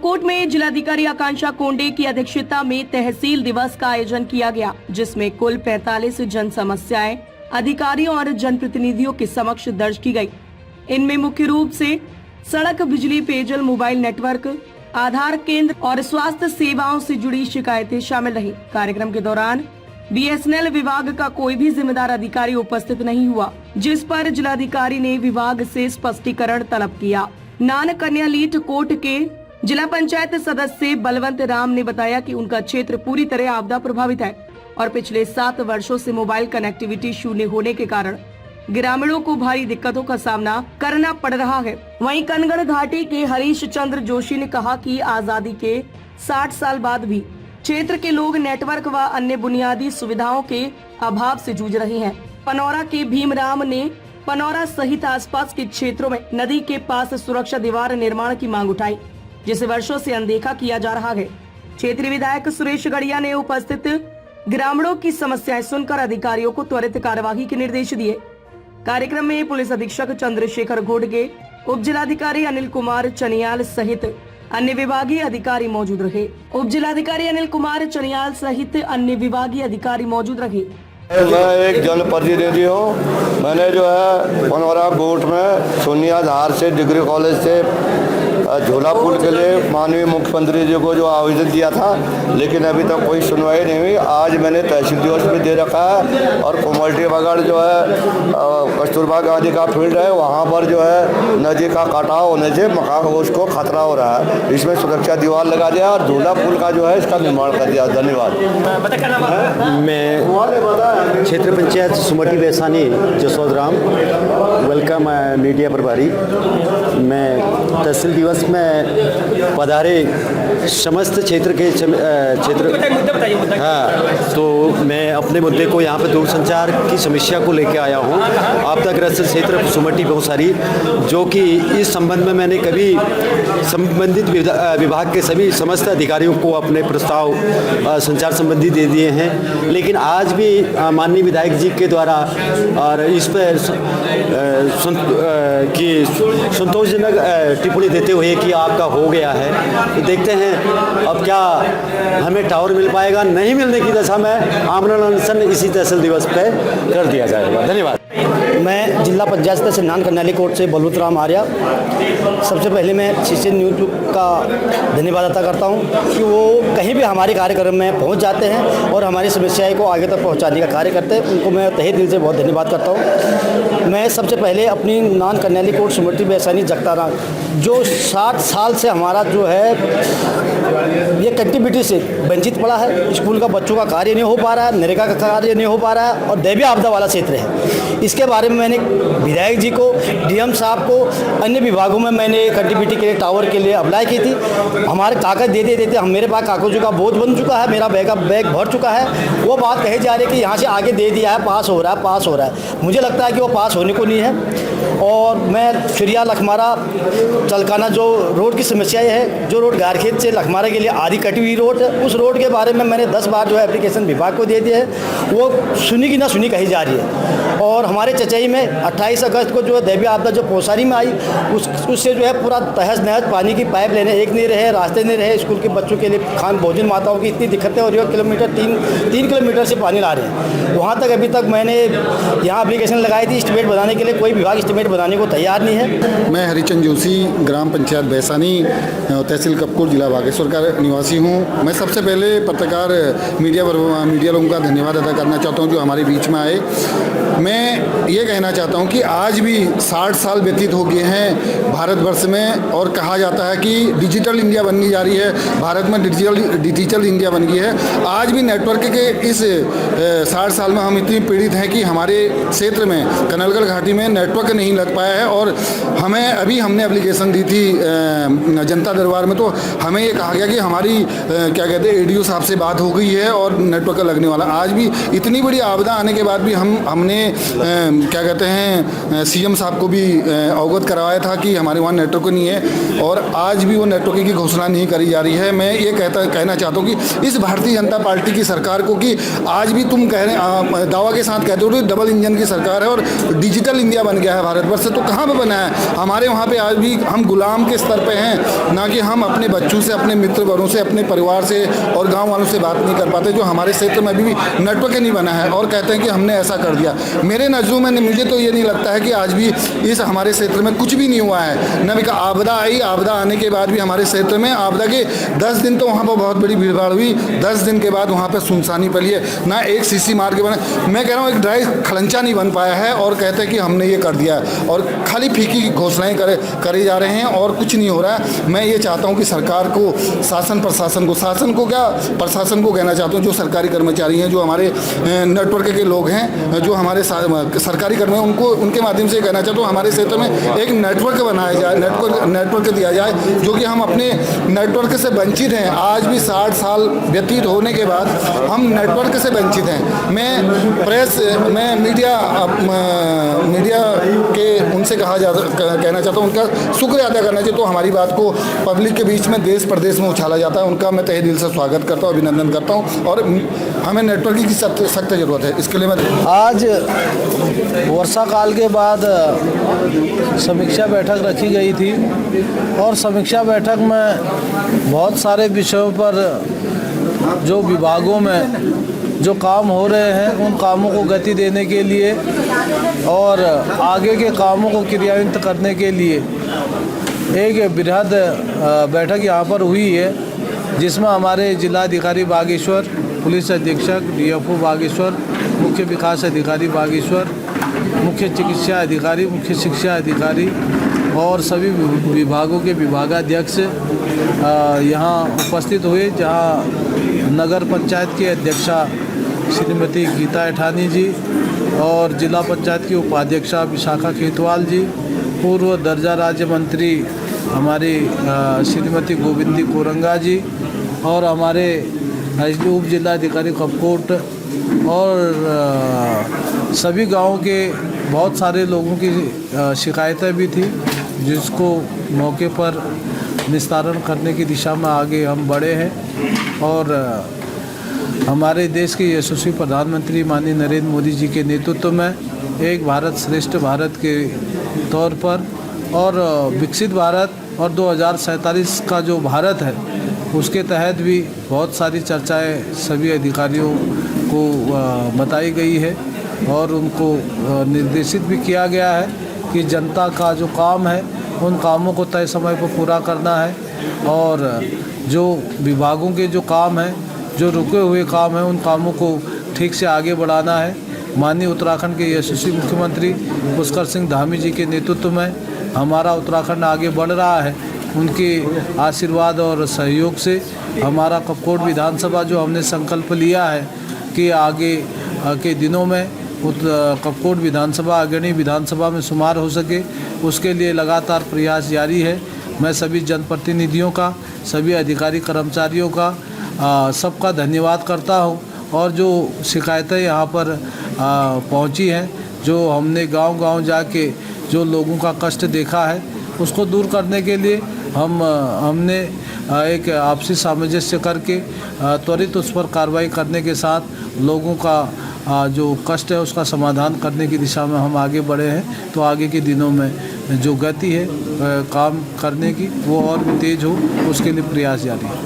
कपकोट में जिलाधिकारी आकांक्षा कोंडे की अध्यक्षता में तहसील दिवस का आयोजन किया गया, जिसमें कुल 45 जन समस्याएं अधिकारियों और जनप्रतिनिधियों के समक्ष दर्ज की गई। इनमें मुख्य रूप से सड़क, बिजली, पेयजल, मोबाइल नेटवर्क, आधार केंद्र और स्वास्थ्य सेवाओं से जुड़ी शिकायतें शामिल रही। कार्यक्रम के दौरान बीएसएनएल विभाग का कोई भी जिम्मेदार अधिकारी उपस्थित नहीं हुआ, जिस पर जिलाधिकारी ने विभाग से स्पष्टीकरण तलब किया। नान कन्यालीट कोट के जिला पंचायत सदस्य बलवंत राम ने बताया कि उनका क्षेत्र पूरी तरह आपदा प्रभावित है और पिछले 7 वर्षों से मोबाइल कनेक्टिविटी शून्य होने के कारण ग्रामीणों को भारी दिक्कतों का सामना करना पड़ रहा है। वहीं कनगढ़ घाटी के हरीश चंद्र जोशी ने कहा कि आजादी के 60 साल बाद भी क्षेत्र के लोग नेटवर्क व अन्य बुनियादी सुविधाओं के अभाव से जूझ रहे हैं। पनौरा के भीमराम ने पनौरा सहित आसपास के क्षेत्रों में नदी के पास सुरक्षा दीवार निर्माण की मांग उठाई, जिसे वर्षों से अनदेखा किया जा रहा है। क्षेत्रीय विधायक सुरेश गढ़िया ने उपस्थित ग्रामीणों की समस्याएं सुनकर अधिकारियों को त्वरित कार्यवाही के निर्देश दिए। कार्यक्रम में पुलिस अधीक्षक चंद्रशेखर घोड़गे, उप जिलाधिकारी अनिल कुमार चनियाल सहित अन्य विभागीय अधिकारी मौजूद रहे। उप जिलाधिकारी अनिल कुमार चनियाल सहित अन्य विभागीय अधिकारी मौजूद रहे। मैं एक जनप्रतिनिधि हूँ। मैंने जो है पनौरा कोट में सोनिया धार से डिग्री कॉलेज से झोला पुल के लिए माननीय मुख्यमंत्री जी को जो आवेदन दिया था, लेकिन अभी तक कोई सुनवाई नहीं हुई। आज मैंने तहसील दिवस भी दे रखा है और कोमल्टी बगड़ जो है कस्तूरबा गांधी का फील्ड है, वहाँ पर जो है नदी का कटाव होने से मकान उसको खतरा हो रहा है। इसमें सुरक्षा दीवार लगा दिया और झोला पुल का जो है इसका निर्माण कर दिया। धन्यवाद। मैं क्षेत्र पंचायत सुमटी बैसानी जसोदराम, वेलकम मीडिया प्रभारी। मैं तहसील दिवस में पधारे समस्त क्षेत्र के तो मैं अपने मुद्दे को यहाँ पर दूरसंचार की समस्या को लेकर आया हूँ। आपदाग्रस्त क्षेत्र सुमटी बहुसारी, जो कि इस संबंध में मैंने कभी संबंधित विभाग के सभी समस्त अधिकारियों को अपने प्रस्ताव संचार संबंधी दे दिए हैं, लेकिन आज भी माननीय विधायक जी के द्वारा और इस पर संतोषजनक टिप्पणी देते हुए कि आपका हो गया है। तो देखते हैं अब क्या हमें टावर मिल पाएगा। नहीं मिलने की दशा में आमरण अनशन इसी तहसील दिवस पे कर दिया जाएगा। धन्यवाद। मैं जिला पंचायत सदस्य नान कन्याली कोट से बलवंत राम आर्या। सबसे पहले मैं सीसी न्यूज़ का धन्यवाद अदा करता हूं कि वो कहीं भी हमारे कार्यक्रम में पहुंच जाते हैं और हमारी समस्याएं को आगे तक पहुंचाने का कार्य करते हैं। उनको मैं तहे दिल से बहुत धन्यवाद करता हूं। मैं सबसे पहले अपनी नान कन्याली कोट सुमटी बैसानी जगतारा, जो 60 साल से हमारा जो है ये कनेक्टिविटी से वंचित पड़ा है, स्कूल का बच्चों का कार्य नहीं हो पा रहा है, नरेगा का कार्य नहीं हो पा रहा है और दैवीय आपदा वाला क्षेत्र है। इसके बारे में मैंने विधायक जी को, डीएम साहब को, अन्य विभागों में मैंने कनेक्टिविटी के लिए टावर के लिए अप्लाई की थी। हमारे कागज देते देते हम मेरे पास कागजों का बोझ बन चुका है, मेरा बैग भर चुका है। वो बात कही जा रही है कि यहाँ से आगे दे दिया है, पास हो रहा है, पास हो रहा है। मुझे लगता है कि वो पास होने को नहीं है। और मैं फिरिया लखमारा चलकाना जो रोड की समस्याएं है, जो रोड गारखेत से लखमारा के लिए आधी कटी हुई रोड है, उस रोड के बारे में मैंने 10 बार जो है एप्लीकेशन विभाग को दे दिया है। वो सुनी की ना सुनी कही जा रही है। और हमारे चचई में 28 अगस्त को जो है दैवीय आपदा जो पोसारी में आई, उससे जो है पूरा तहस नहस पानी की पाइप लेने एक नहीं रहे, रास्ते नहीं रहे। स्कूल के बच्चों के लिए खान भोजन माताओं की इतनी दिक्कतें हो रही है। किलोमीटर 3 किलोमीटर से पानी ला रहे हैं। वहाँ तक अभी तक मैंने यहाँ एप्लीकेशन लगाई थी एस्टीमेट बनाने के लिए, कोई विभाग एस्टीमेट बनाने को तैयार नहीं है। मैं हरिचंद जोशी, ग्राम पंचायत बैसानी, तहसील कपकोट, जिला बागेश्वर का निवासी हूँ। मैं सबसे पहले पत्रकार मीडिया लोगों का धन्यवाद अदा करना चाहता हूँ जो हमारे बीच में आए। मैं ये कहना चाहता हूँ कि आज भी 60 साल व्यतीत हो गए हैं भारतवर्ष में और कहा जाता है कि डिजिटल इंडिया बननी जा रही है, भारत में डिजिटल इंडिया बन गई है। आज भी नेटवर्क के इस 60 साल में हम इतनी पीड़ित हैं कि हमारे क्षेत्र में कनलगढ़ घाटी में नेटवर्क नहीं लग पाया है। और हमने एप्लीकेशन दी थी जनता दरबार में, तो हमें ये कहा गया कि हमारी क्या कहते हैं एडीओ साहब से बात हो गई है और नेटवर्क लगने वाला। आज भी इतनी बड़ी आपदा आने के बाद भी हमने क्या कहते हैं सीएम साहब को भी अवगत करवाया था कि हमारे वहाँ नेटवर्क नहीं है और आज भी वो नेटवर्क की घोषणा नहीं करी जा रही है। मैं ये कहना चाहता हूँ कि इस भारतीय जनता पार्टी की सरकार को कि आज भी तुम दावा के साथ कहते हो कि डबल इंजन की सरकार है और डिजिटल इंडिया बन गया है भारतवर्ष, तो कहाँ पे बना है? हमारे वहाँ पे आज भी हम गुलाम के स्तर पे हैं, ना कि हम अपने बच्चों से, अपने मित्रवरों से, अपने परिवार से और गांव वालों से बात नहीं कर पाते। जो हमारे क्षेत्र में अभी भी नेटवर्क नहीं बना है और कहते हैं कि हमने ऐसा कर दिया। मेरे नज़रों में मुझे तो ये नहीं लगता है कि आज भी इस हमारे क्षेत्र में कुछ भी नहीं हुआ है। न भी आपदा आई, आपदा आने के बाद भी हमारे क्षेत्र में आपदा के 10 दिन तो वहाँ पर बहुत बड़ी भीड़भाड़ हुई, 10 दिन के बाद वहाँ पर सुनसानी फैली है, ना एक सीसी मार्ग बना। मैं कह रहा हूँ एक ड्राई खलंचा नहीं बन पाया है और कहते हैं कि हमने ये कर दिया है और खाली फीकी घोषणाएं करे जा रहे हैं और कुछ नहीं हो रहा है। मैं ये चाहता हूँ कि सरकार को, शासन को कहना चाहता हूँ, जो सरकारी कर्मचारी हैं, जो हमारे नेटवर्क के लोग हैं, जो हमारे सरकारी कर्मी हैं, उनको उनके माध्यम से कहना चाहता हूँ हमारे क्षेत्र में एक नेटवर्क बनाया जाए, नेटवर्क दिया जाए, जो कि हम अपने नेटवर्क से वंचित हैं। आज भी 60 साल व्यतीत होने के बाद हम नेटवर्क से वंचित हैं। मैं मीडिया के उनसे कहना चाहता हूँ, उनका शुक्रिया अदा करना चाहिए। तो हमारी बात को पब्लिक के बीच में, देश प्रदेश में उछाला जाता है, उनका मैं तहे दिल से स्वागत करता हूँ, अभिनंदन करता हूँ। और हमें नेटवर्क की सख्त ज़रूरत है, इसके लिए मैं आज वर्षा काल के बाद समीक्षा बैठक रखी गई थी और समीक्षा बैठक में बहुत सारे विषयों पर जो विभागों में जो काम हो रहे हैं उन कामों को गति देने के लिए और आगे के कामों को क्रियान्वित करने के लिए एक बृहद बैठक यहाँ पर हुई है, जिसमें हमारे जिलाधिकारी बागेश्वर, पुलिस अधीक्षक डीएफओ बागेश्वर, मुख्य विकास अधिकारी बागेश्वर, मुख्य चिकित्सा अधिकारी, मुख्य शिक्षा अधिकारी और सभी विभागों के विभागाध्यक्ष यहाँ उपस्थित हुए, जहाँ नगर पंचायत की अध्यक्षा श्रीमती गीता एठानी जी और जिला पंचायत की उपाध्यक्षा विशाखा खेतवाल जी, पूर्व दर्जा राज्य मंत्री हमारी श्रीमती गोविंदी कोरंगा जी और हमारे उप जिलाधिकारी कपकोट और सभी गांवों के बहुत सारे लोगों की शिकायतें भी थी, जिसको मौके पर निस्तारण करने की दिशा में आगे हम बढ़े हैं। और हमारे देश के यशस्वी प्रधानमंत्री माननीय नरेंद्र मोदी जी के नेतृत्व में एक भारत श्रेष्ठ भारत के तौर पर और विकसित भारत और 2047 का जो भारत है उसके तहत भी बहुत सारी चर्चाएं सभी अधिकारियों को बताई गई है और उनको निर्देशित भी किया गया है कि जनता का जो काम है उन कामों को तय समय पर पूरा करना है और जो विभागों के जो काम हैं, जो रुके हुए काम हैं, उन कामों को ठीक से आगे बढ़ाना है। माननीय उत्तराखंड के यशस्वी मुख्यमंत्री पुष्कर सिंह धामी जी के नेतृत्व में हमारा उत्तराखंड आगे बढ़ रहा है। उनके आशीर्वाद और सहयोग से हमारा कपकोट विधानसभा जो हमने संकल्प लिया है कि आगे के दिनों में कपकोट विधानसभा अग्रणी विधानसभा में शुमार हो सके, उसके लिए लगातार प्रयास जारी है। मैं सभी जनप्रतिनिधियों का, सभी अधिकारी कर्मचारियों का सबका धन्यवाद करता हूं और जो शिकायतें यहाँ पर पहुँची हैं, जो हमने गांव-गांव जाके जो लोगों का कष्ट देखा है उसको दूर करने के लिए हमने एक आपसी सामंजस्य करके त्वरित उस पर कार्रवाई करने के साथ लोगों का जो कष्ट है उसका समाधान करने की दिशा में हम आगे बढ़े हैं। तो आगे के दिनों में जो गति है काम करने की वो और भी तेज़ हो, उसके लिए प्रयास जारी है।